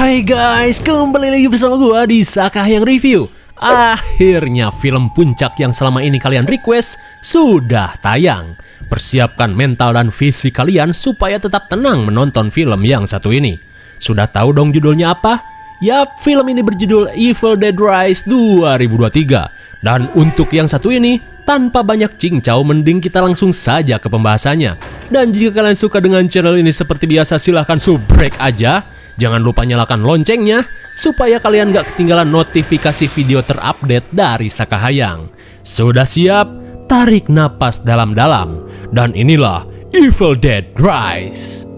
Hai guys, kembali lagi bersama gua di Sakahyang Review. Akhirnya film puncak yang selama ini kalian request sudah tayang. Persiapkan mental dan fisik kalian supaya tetap tenang menonton film yang satu ini. Sudah tahu dong judulnya apa? Yap, film ini berjudul Evil Dead Rise 2023. Dan untuk yang satu ini, tanpa banyak cincau, mending kita langsung saja ke pembahasannya. Dan jika kalian suka dengan channel ini seperti biasa, silahkan subrek aja. Jangan lupa nyalakan loncengnya, supaya kalian gak ketinggalan notifikasi video terupdate dari Sakahyang. Sudah siap? Tarik napas dalam-dalam. Dan inilah Evil Dead Rise.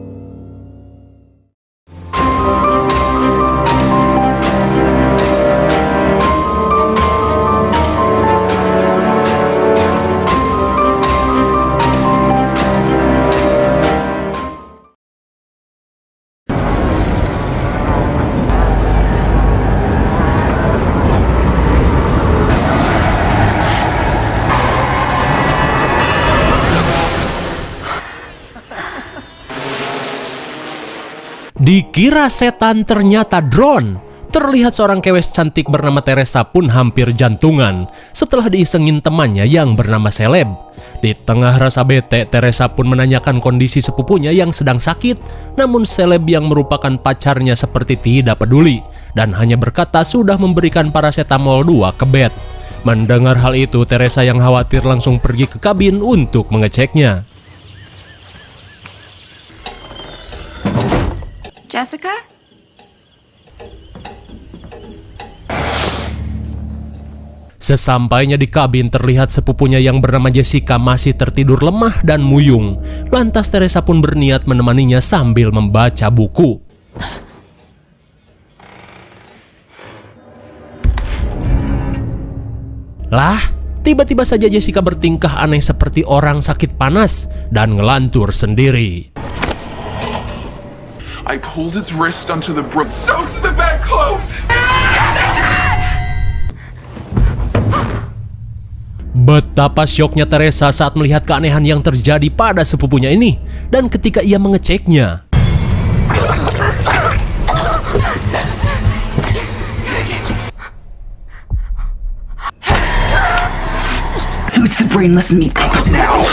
Dikira setan, ternyata drone. Terlihat seorang kewes cantik bernama Teresa pun hampir jantungan setelah diisengin temannya yang bernama Seleb. Di tengah rasa bete, Teresa pun menanyakan kondisi sepupunya yang sedang sakit. Namun Seleb yang merupakan pacarnya seperti tidak peduli dan hanya berkata sudah memberikan paracetamol 2 ke bed. Mendengar hal itu, Teresa yang khawatir langsung pergi ke kabin untuk mengeceknya. Jessica? Sesampainya di kabin, terlihat sepupunya yang bernama Jessica masih tertidur lemah dan muyung. Lantas Teresa pun berniat menemaninya sambil membaca buku. Lah, tiba-tiba saja Jessica bertingkah aneh seperti orang sakit panas dan ngelantur sendiri. I pulled its wrist onto the brook. Soaks the bedclothes! Betapa syoknya Teresa saat melihat keanehan yang terjadi pada sepupunya ini. Dan ketika ia mengeceknya, Who's the brainless meatball now?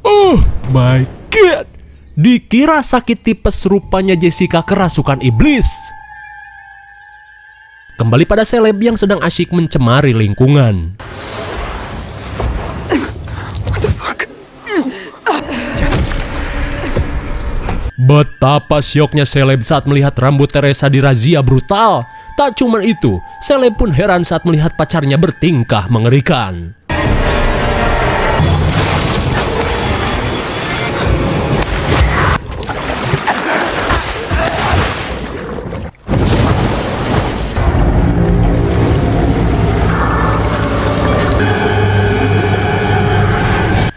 oh my god, dikira sakit tipes, rupanya Jessica kerasukan iblis. Kembali pada Seleb yang sedang asyik mencemari lingkungan. Betapa syoknya Seleb saat melihat rambut Teresa dirazia brutal. Tak cuma itu, Seleb pun heran saat melihat pacarnya bertingkah mengerikan.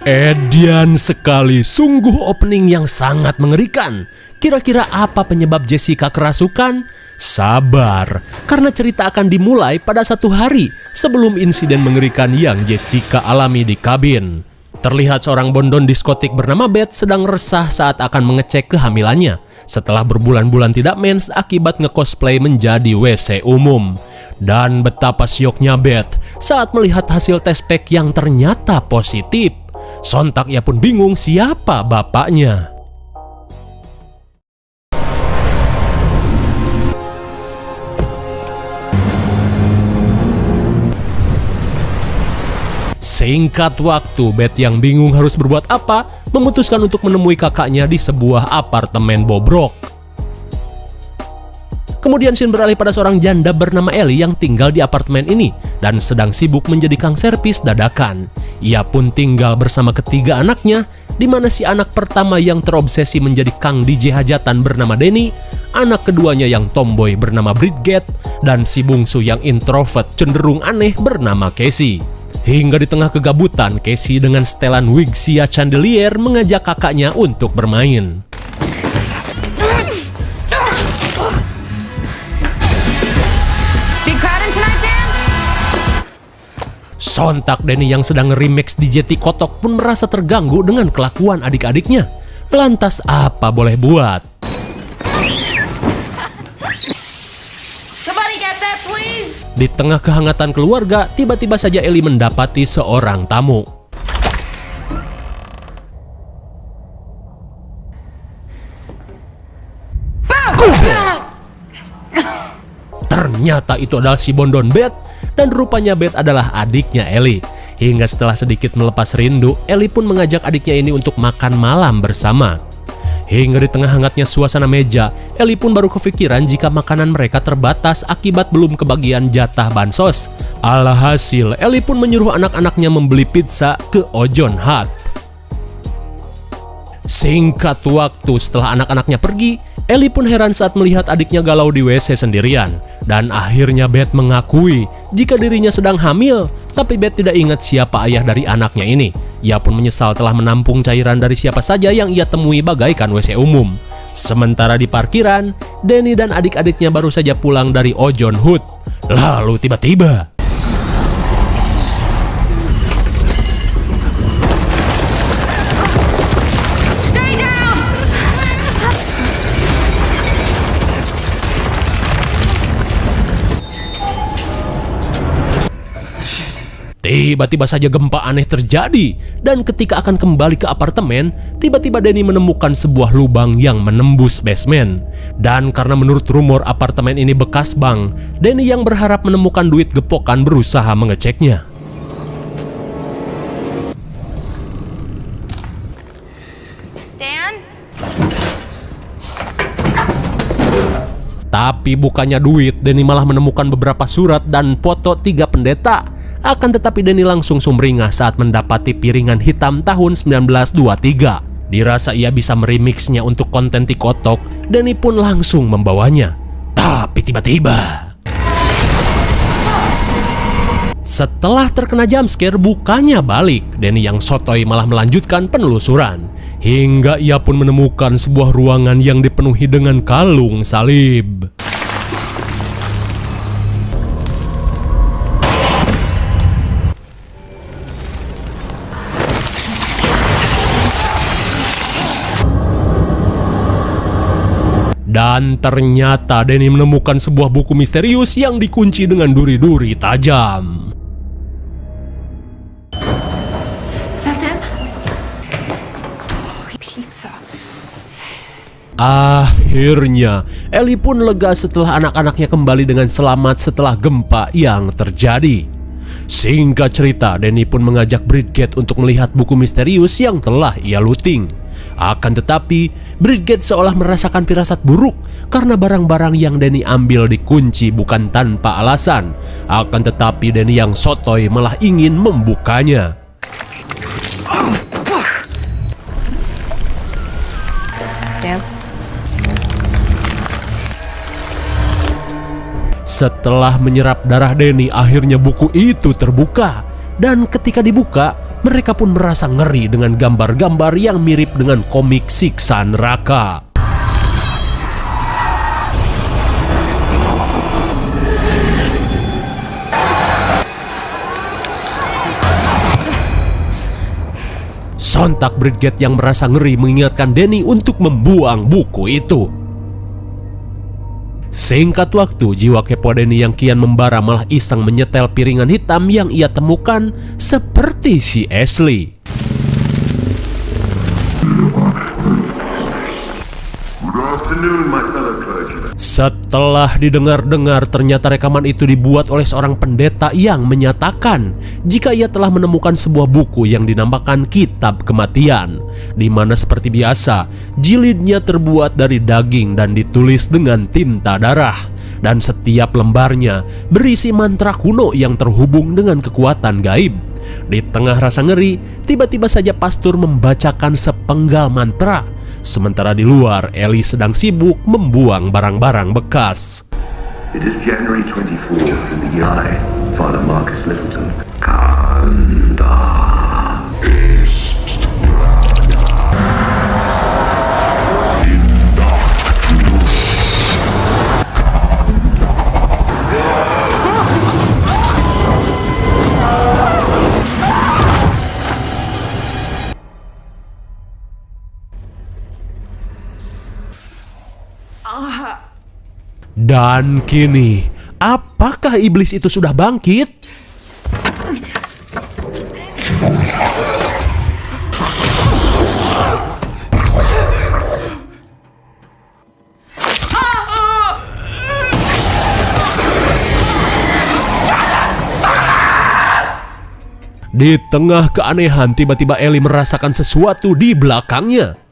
Edian sekali, sungguh opening yang sangat mengerikan. Kira-kira apa penyebab Jessica kerasukan? Sabar, karena cerita akan dimulai pada satu hari sebelum insiden mengerikan yang Jessica alami di kabin. Terlihat seorang bondon diskotik bernama Beth sedang resah saat akan mengecek kehamilannya setelah berbulan-bulan tidak mens akibat nge-cosplay menjadi WC umum. Dan betapa syoknya Beth saat melihat hasil tes pack yang ternyata positif. Sontak ia pun bingung siapa bapaknya. Singkat waktu, Beth yang bingung harus berbuat apa, memutuskan untuk menemui kakaknya di sebuah apartemen bobrok. Kemudian scene beralih pada seorang janda bernama Ellie yang tinggal di apartemen ini dan sedang sibuk menjadi kang servis dadakan. Ia pun tinggal bersama ketiga anaknya, di mana si anak pertama yang terobsesi menjadi kang DJ hajatan bernama Denny, anak keduanya yang tomboy bernama Bridget, dan si bungsu yang introvert cenderung aneh bernama Casey. Hingga di tengah kegabutan, Casey dengan setelan wig sia chandelier mengajak kakaknya untuk bermain. Sontak Denny yang sedang remix DJ Kotok pun merasa terganggu dengan kelakuan adik-adiknya. Lantas apa boleh buat? Di tengah kehangatan keluarga, tiba-tiba saja Ellie mendapati seorang tamu. Ternyata itu adalah si Bondon Beth, dan rupanya Beth adalah adiknya Ellie. Hingga setelah sedikit melepas rindu, Ellie pun mengajak adiknya ini untuk makan malam bersama. Hingga di tengah hangatnya suasana meja, Ellie pun baru kepikiran jika makanan mereka terbatas akibat belum kebagian jatah bansos. Alhasil, Ellie pun menyuruh anak-anaknya membeli pizza ke Ojon Hut. Singkat waktu setelah anak-anaknya pergi, Ellie pun heran saat melihat adiknya galau di WC sendirian. Dan akhirnya Beth mengakui jika dirinya sedang hamil, tapi Beth tidak ingat siapa ayah dari anaknya ini. Ia pun menyesal telah menampung cairan dari siapa saja yang ia temui bagaikan WC umum. Sementara di parkiran, Danny dan adik-adiknya baru saja pulang dari Ojon Hut. Lalu tiba-tiba tiba-tiba saja gempa aneh terjadi, dan ketika akan kembali ke apartemen, tiba-tiba Danny menemukan sebuah lubang yang menembus basement. Dan karena menurut rumor apartemen ini bekas bank, Danny yang berharap menemukan duit gepokan berusaha mengeceknya. Dan? Tapi bukannya duit, Danny malah menemukan beberapa surat dan foto 3 pendeta. Akan tetapi Danny langsung sumringah saat mendapati piringan hitam tahun 1923. Dirasa ia bisa meremixnya untuk konten TikTok, Danny pun langsung membawanya. Tapi tiba-tiba setelah terkena jumpscare, bukannya balik, Danny yang sotoy malah melanjutkan penelusuran. Hingga ia pun menemukan sebuah ruangan yang dipenuhi dengan kalung salib. Dan ternyata Danny menemukan sebuah buku misterius yang dikunci dengan duri-duri tajam. Is that them? Pizza. Akhirnya, Ellie pun lega setelah anak-anaknya kembali dengan selamat setelah gempa yang terjadi. Singkat cerita, Danny pun mengajak Bridget untuk melihat buku misterius yang telah ia looting. Akan tetapi, Bridget seolah merasakan firasat buruk karena barang-barang yang Danny ambil dikunci bukan tanpa alasan. Akan tetapi Danny yang sotoy malah ingin membukanya. Dan? Setelah menyerap darah Danny, akhirnya buku itu terbuka. Dan ketika dibuka, mereka pun merasa ngeri dengan gambar-gambar yang mirip dengan komik siksa neraka. Sontak Bridget yang merasa ngeri mengingatkan Danny untuk membuang buku itu. Singkat waktu, jiwa kepo Danny yang kian membara malah iseng menyetel piringan hitam yang ia temukan seperti si Ashley. Setelah didengar-dengar, ternyata rekaman itu dibuat oleh seorang pendeta yang menyatakan jika ia telah menemukan sebuah buku yang dinamakan Kitab Kematian, di mana seperti biasa jilidnya terbuat dari daging dan ditulis dengan tinta darah, dan setiap lembarnya berisi mantra kuno yang terhubung dengan kekuatan gaib. Di tengah rasa ngeri, tiba-tiba saja pastor membacakan sepenggal mantra. Sementara di luar, Ellie sedang sibuk membuang barang-barang bekas. It is January 24th in the year I, Father Marcus Littleton, Kanda. Dan kini Apakah iblis itu sudah bangkit? Di tengah keanehan, tiba-tiba Ellie merasakan sesuatu di belakangnya.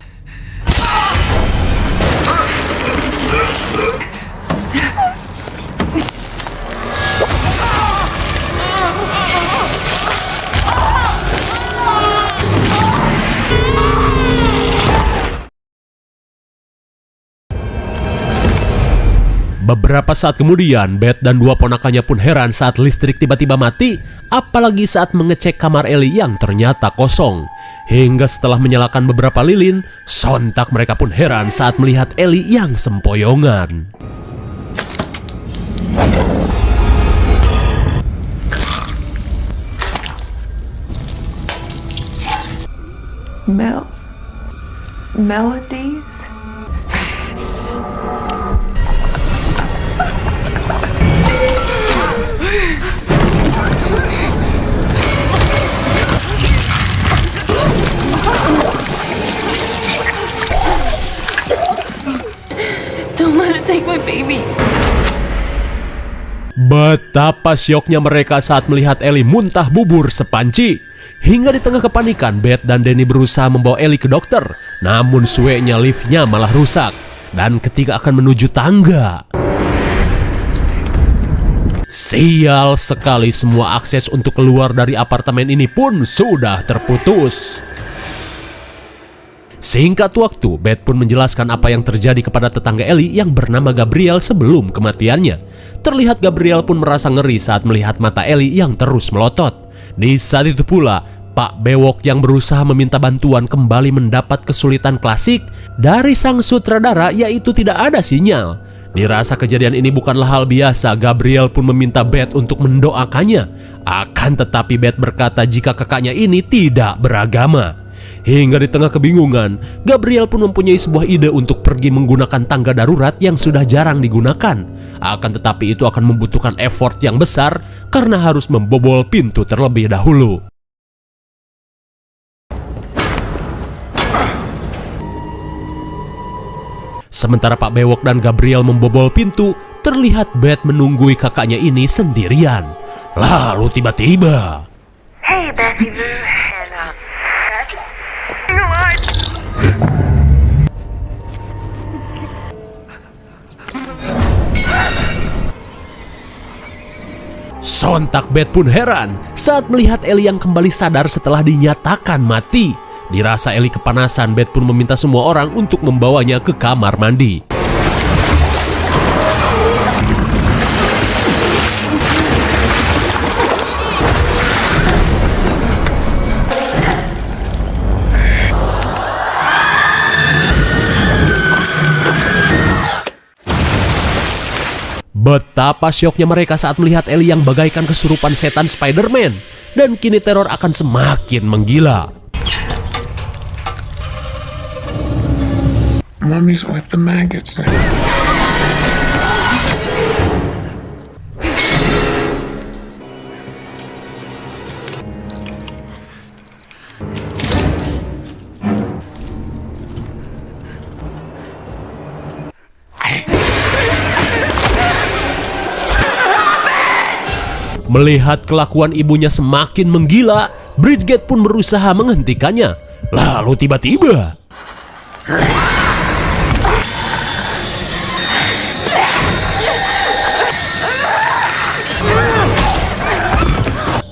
Beberapa saat kemudian, Beth dan dua ponakannya pun heran saat listrik tiba-tiba mati, apalagi saat mengecek kamar Ellie yang ternyata kosong. Hingga setelah menyalakan beberapa lilin, sontak mereka pun heran saat melihat Ellie yang sempoyongan. Melodies? Don't let it take my babies. Betapa syoknya mereka saat melihat Ellie muntah bubur sepanci. Hingga di tengah kepanikan, Beth dan Danny berusaha membawa Ellie ke dokter. Namun suenya liftnya malah rusak. Dan ketika akan menuju tangga, sial sekali, semua akses untuk keluar dari apartemen ini pun sudah terputus. Singkat waktu, Beth pun menjelaskan apa yang terjadi kepada tetangga Ellie yang bernama Gabriel sebelum kematiannya. Terlihat Gabriel pun merasa ngeri saat melihat mata Ellie yang terus melotot. Di saat itu pula, Pak Bewok yang berusaha meminta bantuan kembali mendapat kesulitan klasik dari sang sutradara, yaitu tidak ada sinyal. Dirasa kejadian ini bukanlah hal biasa, Gabriel pun meminta Beth untuk mendoakannya. Akan tetapi Beth berkata jika kakaknya ini tidak beragama. Hingga di tengah kebingungan, Gabriel pun mempunyai sebuah ide untuk pergi menggunakan tangga darurat yang sudah jarang digunakan. Akan tetapi itu akan membutuhkan effort yang besar karena harus membobol pintu terlebih dahulu. Sementara Pak Bewok dan Gabriel membobol pintu, terlihat Beth menunggui kakaknya ini sendirian. Lalu tiba-tiba, Hey, Betty Boo. sontak Beth pun heran saat melihat Ellie yang kembali sadar setelah dinyatakan mati. Dirasa Ellie kepanasan, Beth pun meminta semua orang untuk membawanya ke kamar mandi. Betapa syoknya mereka saat melihat Ellie yang bagaikan kesurupan setan Spider-Man. Dan kini teror akan semakin menggila. Mommy's with the maggots now. Melihat kelakuan ibunya semakin menggila, Bridget pun berusaha menghentikannya. Lalu tiba-tiba,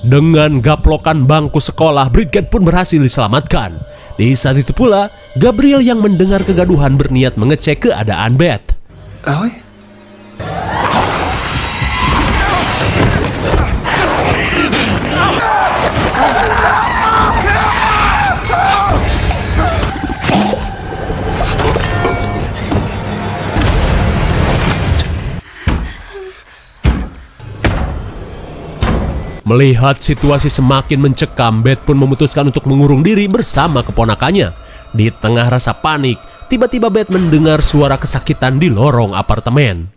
dengan gaplokan bangku sekolah, Bridget pun berhasil diselamatkan. Di saat itu pula, Gabriel yang mendengar kegaduhan berniat mengecek keadaan Beth. Ellie? Melihat situasi semakin mencekam, Beth pun memutuskan untuk mengurung diri bersama keponakannya. Di tengah rasa panik, tiba-tiba Beth mendengar suara kesakitan di lorong apartemen.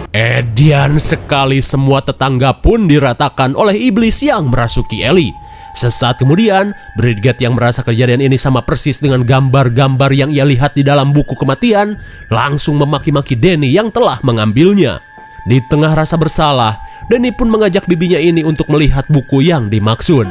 Edian sekali, semua tetangga pun diratakan oleh iblis yang merasuki Ellie. Sesaat kemudian, Bridget yang merasa kejadian ini sama persis dengan gambar-gambar yang ia lihat di dalam buku kematian, langsung memaki-maki Danny yang telah mengambilnya. Di tengah rasa bersalah, Danny pun mengajak bibinya ini untuk melihat buku yang dimaksud.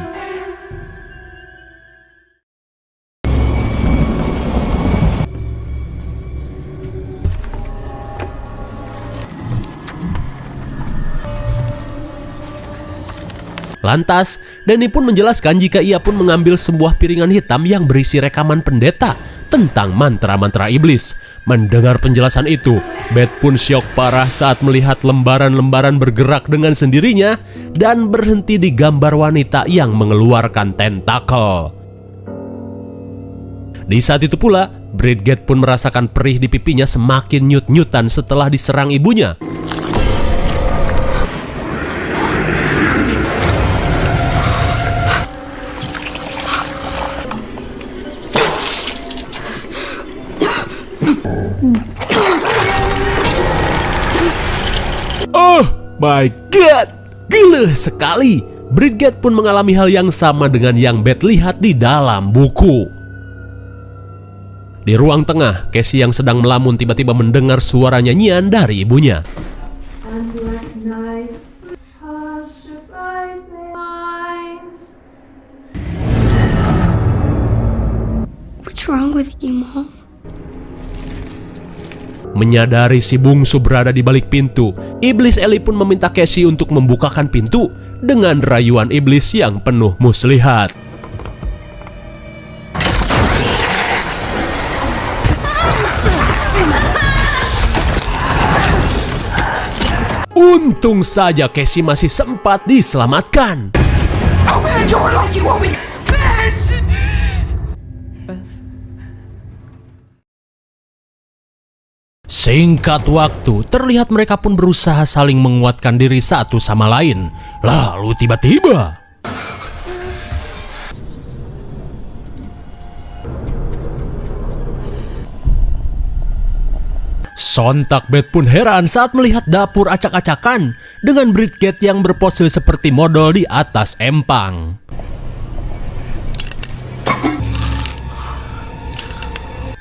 Lantas, Danny pun menjelaskan jika ia pun mengambil sebuah piringan hitam yang berisi rekaman pendeta tentang mantra-mantra iblis. Mendengar penjelasan itu, Beth pun syok parah saat melihat lembaran-lembaran bergerak dengan sendirinya dan berhenti di gambar wanita yang mengeluarkan tentakel. Di saat itu pula, Bridget pun merasakan perih di pipinya semakin nyut-nyutan setelah diserang ibunya. Oh my god, geleh sekali. Bridget pun mengalami hal yang sama dengan yang Beth lihat di dalam buku. Di ruang tengah, Casey yang sedang melamun tiba-tiba mendengar suara nyanyian dari ibunya. What's wrong with you, Mom? Menyadari si bungsu berada di balik pintu, iblis Ellie pun meminta Casey untuk membukakan pintu dengan rayuan iblis yang penuh muslihat. Untung saja Casey masih sempat diselamatkan. Open the door like you always bitch! Singkat waktu, terlihat mereka pun berusaha saling menguatkan diri satu sama lain. Lalu tiba-tiba, sontak Beth pun heran saat melihat dapur acak-acakan dengan Bridget yang berpose seperti model di atas empang.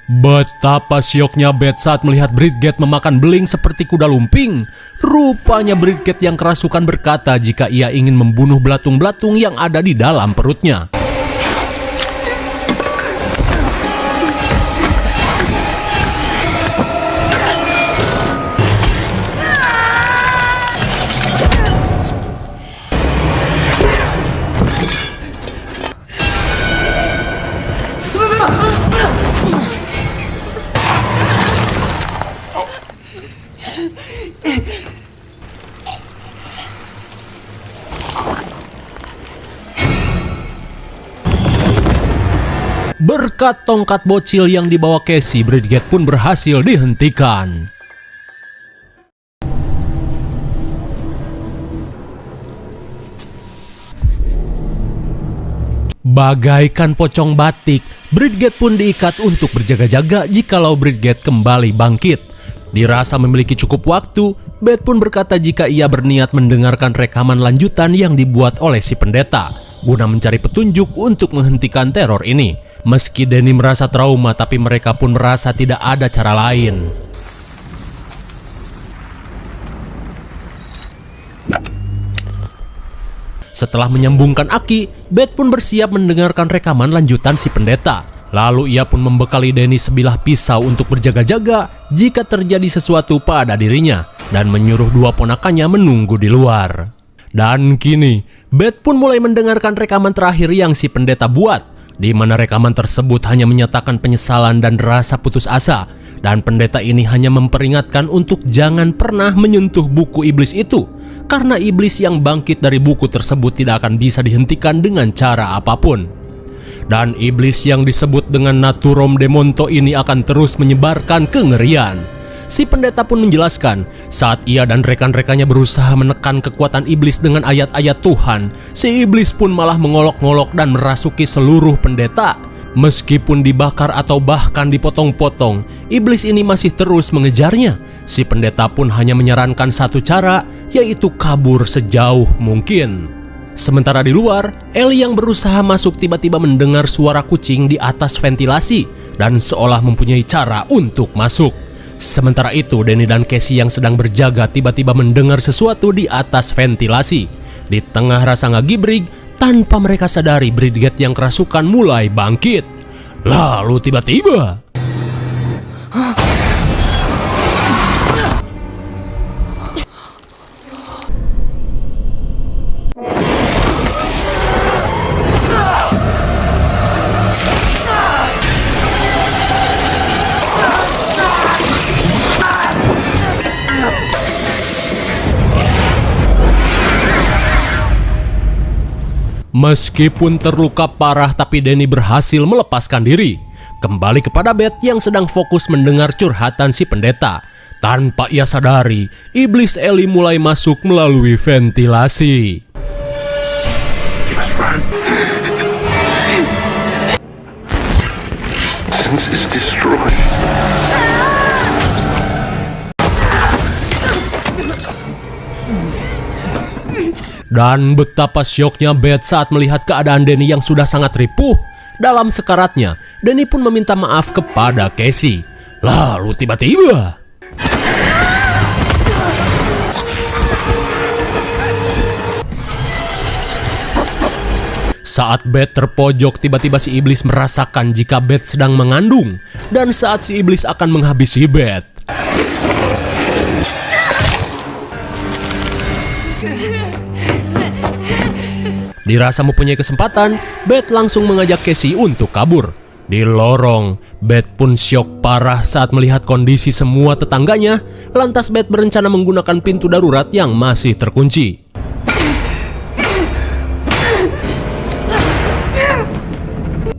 Betapa syoknya Beth saat melihat Bridget memakan beling seperti kuda lumping. Rupanya Bridget yang kerasukan berkata jika ia ingin membunuh belatung-belatung yang ada di dalam perutnya. Berkat tongkat bocil yang dibawa Casey, Bridget pun berhasil dihentikan. Bagaikan pocong batik, Bridget pun diikat untuk berjaga-jaga jikalau Bridget kembali bangkit. Dirasa memiliki cukup waktu, Beth pun berkata jika ia berniat mendengarkan rekaman lanjutan yang dibuat oleh si pendeta, guna mencari petunjuk untuk menghentikan teror ini. Meski Danny merasa trauma, tapi mereka pun merasa tidak ada cara lain. Setelah menyambungkan aki, Beth pun bersiap mendengarkan rekaman lanjutan si pendeta. Lalu ia pun membekali Danny sebilah pisau untuk berjaga-jaga jika terjadi sesuatu pada dirinya, dan menyuruh dua ponakannya menunggu di luar. Dan kini, Beth pun mulai mendengarkan rekaman terakhir yang si pendeta buat, di mana rekaman tersebut hanya menyatakan penyesalan dan rasa putus asa, dan pendeta ini hanya memperingatkan untuk jangan pernah menyentuh buku iblis itu, karena iblis yang bangkit dari buku tersebut tidak akan bisa dihentikan dengan cara apapun. Dan iblis yang disebut dengan Naturom Demonto ini akan terus menyebarkan kengerian. Si pendeta pun menjelaskan, saat ia dan rekan-rekannya berusaha menekan kekuatan iblis dengan ayat-ayat Tuhan, si iblis pun malah mengolok-ngolok dan merasuki seluruh pendeta. Meskipun dibakar atau bahkan dipotong-potong, iblis ini masih terus mengejarnya. Si pendeta pun hanya menyarankan satu cara, yaitu kabur sejauh mungkin. Sementara di luar, Ellie yang berusaha masuk tiba-tiba mendengar suara kucing di atas ventilasi dan seolah mempunyai cara untuk masuk. Sementara itu, Danny dan Casey yang sedang berjaga tiba-tiba mendengar sesuatu di atas ventilasi. Di tengah rasa ngagibrig, tanpa mereka sadari Bridget yang kerasukan mulai bangkit. Lalu tiba-tiba meskipun terluka parah, tapi Danny berhasil melepaskan diri. Kembali kepada Beth yang sedang fokus mendengar curhatan si pendeta. Tanpa ia sadari, iblis Ellie mulai masuk melalui ventilasi. Let's run. Senses destroyed. Dan betapa syoknya Beth saat melihat keadaan Danny yang sudah sangat ripuh. Dalam sekaratnya, Danny pun meminta maaf kepada Casey. Lalu tiba-tiba saat Beth terpojok, tiba-tiba si iblis merasakan jika Beth sedang mengandung. Dan saat si iblis akan menghabisi Beth, dirasa mempunyai kesempatan, Beth langsung mengajak Casey untuk kabur. Di lorong, Beth pun syok parah saat melihat kondisi semua tetangganya. Lantas Beth berencana menggunakan pintu darurat yang masih terkunci.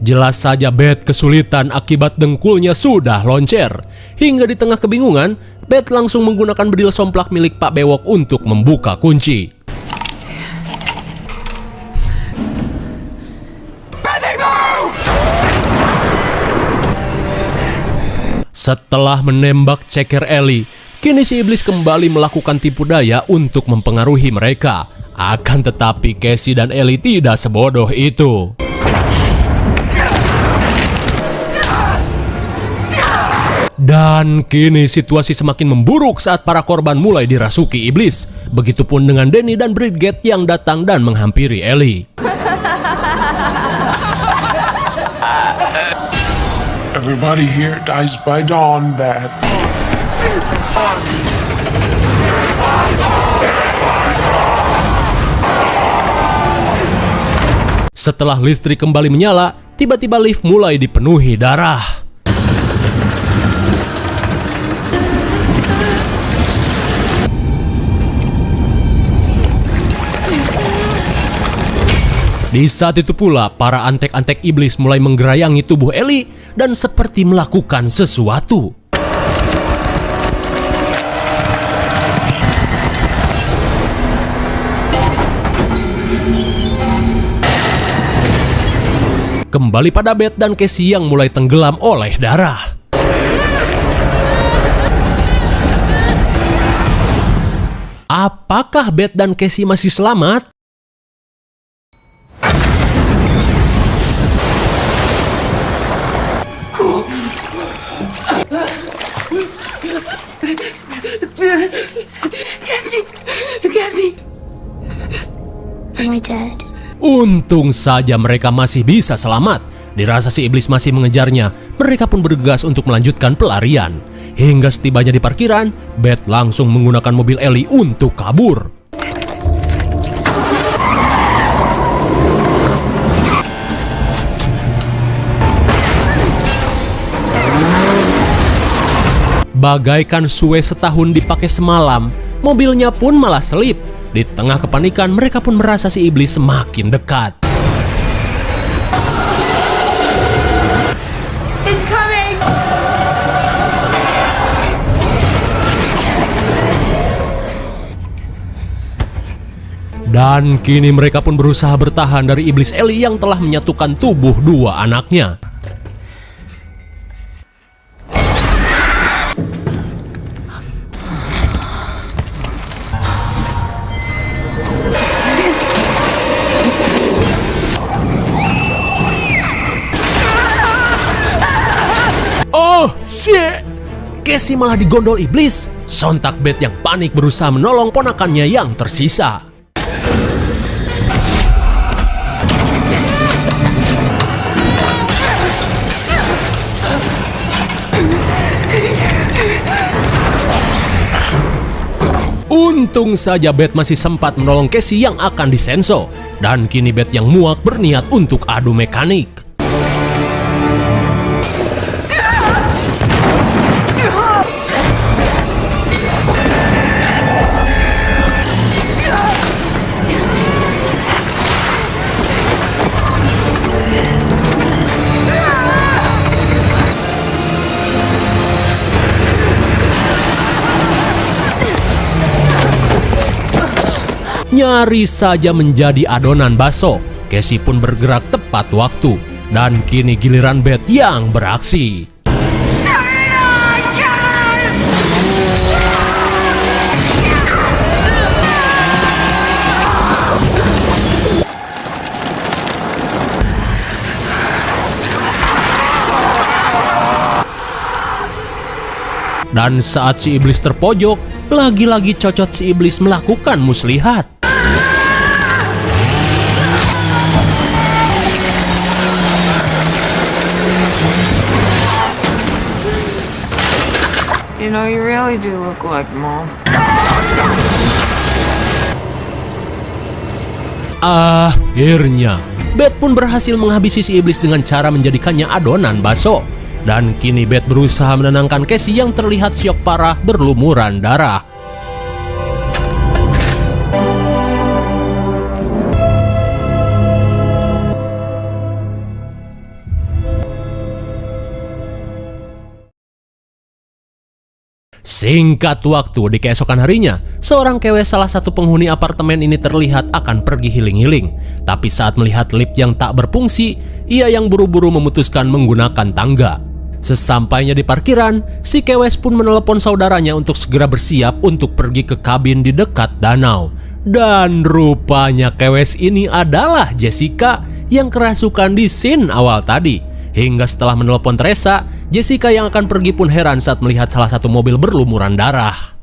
Jelas saja Beth kesulitan akibat dengkulnya sudah loncer. Hingga di tengah kebingungan, Beth langsung menggunakan bedil somplak milik Pak Bewok untuk membuka kunci. Setelah menembak ceker Ellie, kini si iblis kembali melakukan tipu daya untuk mempengaruhi mereka. Akan tetapi Casey dan Ellie tidak sebodoh itu. Dan kini situasi semakin memburuk saat para korban mulai dirasuki iblis. Begitupun dengan Danny dan Bridget yang datang dan menghampiri Ellie. Everybody here dies by dawn, Beth. Setelah listrik kembali menyala, tiba-tiba lift mulai dipenuhi darah. Di saat itu pula, para antek-antek iblis mulai menggerayangi tubuh Ellie dan seperti melakukan sesuatu. Kembali pada Beth dan Casey yang mulai tenggelam oleh darah. Apakah Beth dan Casey masih selamat? Cassie. Am I dead? Untung saja mereka masih bisa selamat. Dirasa si iblis masih mengejarnya, mereka pun bergegas untuk melanjutkan pelarian. Hingga setibanya di parkiran, Beth langsung menggunakan mobil Ellie untuk kabur. Bagaikan suwe setahun dipakai semalam, mobilnya pun malah selip. Di tengah kepanikan, mereka pun merasa si iblis semakin dekat. It's coming. Dan kini mereka pun berusaha bertahan dari iblis Ellie yang telah menyatukan tubuh dua anaknya. Oh, shit! Casey malah digondol iblis. Sontak Beth yang panik berusaha menolong ponakannya yang tersisa. Untung saja Beth masih sempat menolong Casey yang akan disenso. Dan kini Beth yang muak berniat untuk adu mekanik. Nyaris saja menjadi adonan bakso. Casey pun bergerak tepat waktu. Dan kini giliran Beth yang beraksi. Dan saat si iblis terpojok, lagi-lagi cocot si iblis melakukan muslihat. You know, you really do look like Mom. Akhirnya, Beth pun berhasil menghabisi si iblis dengan cara menjadikannya adonan bakso. Dan kini Beth berusaha menenangkan Casey yang terlihat syok parah berlumuran darah. Singkat waktu di keesokan harinya, seorang cewek salah satu penghuni apartemen ini terlihat akan pergi healing-healing. Tapi saat melihat lift yang tak berfungsi, ia yang buru-buru memutuskan menggunakan tangga. Sesampainya di parkiran, si Kewes pun menelepon saudaranya untuk segera bersiap untuk pergi ke kabin di dekat danau. Dan rupanya Kewes ini adalah Jessica yang kerasukan di scene awal tadi. Hingga setelah menelepon Teresa, Jessica yang akan pergi pun heran saat melihat salah satu mobil berlumuran darah.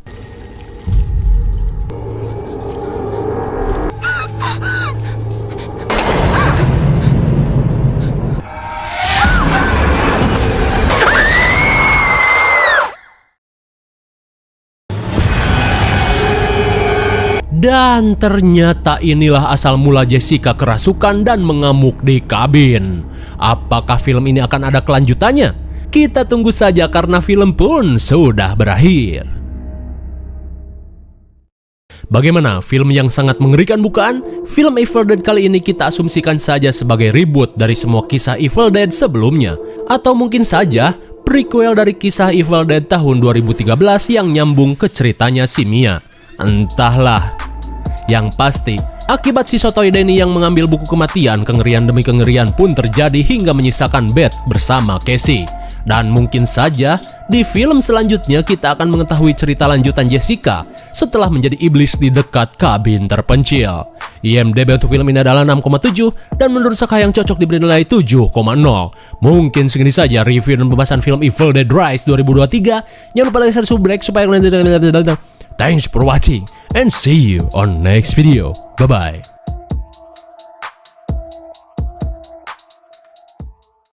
Dan ternyata inilah asal mula Jessica kerasukan dan mengamuk di kabin. Apakah film ini akan ada kelanjutannya? Kita tunggu saja karena film pun sudah berakhir. Bagaimana, film yang sangat mengerikan bukan? Film Evil Dead kali ini kita asumsikan saja sebagai reboot dari semua kisah Evil Dead sebelumnya. Atau mungkin saja prequel dari kisah Evil Dead tahun 2013 yang nyambung ke ceritanya si Mia. Entahlah. Yang pasti, akibat si sotoy Denny yang mengambil buku kematian, kengerian demi kengerian pun terjadi hingga menyisakan Beth bersama Casey. Dan mungkin saja di film selanjutnya kita akan mengetahui cerita lanjutan Jessica setelah menjadi iblis di dekat kabin terpencil. IMDb untuk film ini adalah 6,7 dan menurut Saka yang cocok diberi nilai 7,0. Mungkin segini saja review dan pembahasan film Evil Dead Rise 2023. Jangan lupa like, share, subscribe supaya kalian tidak. Thanks for watching and see you on next video. Bye bye.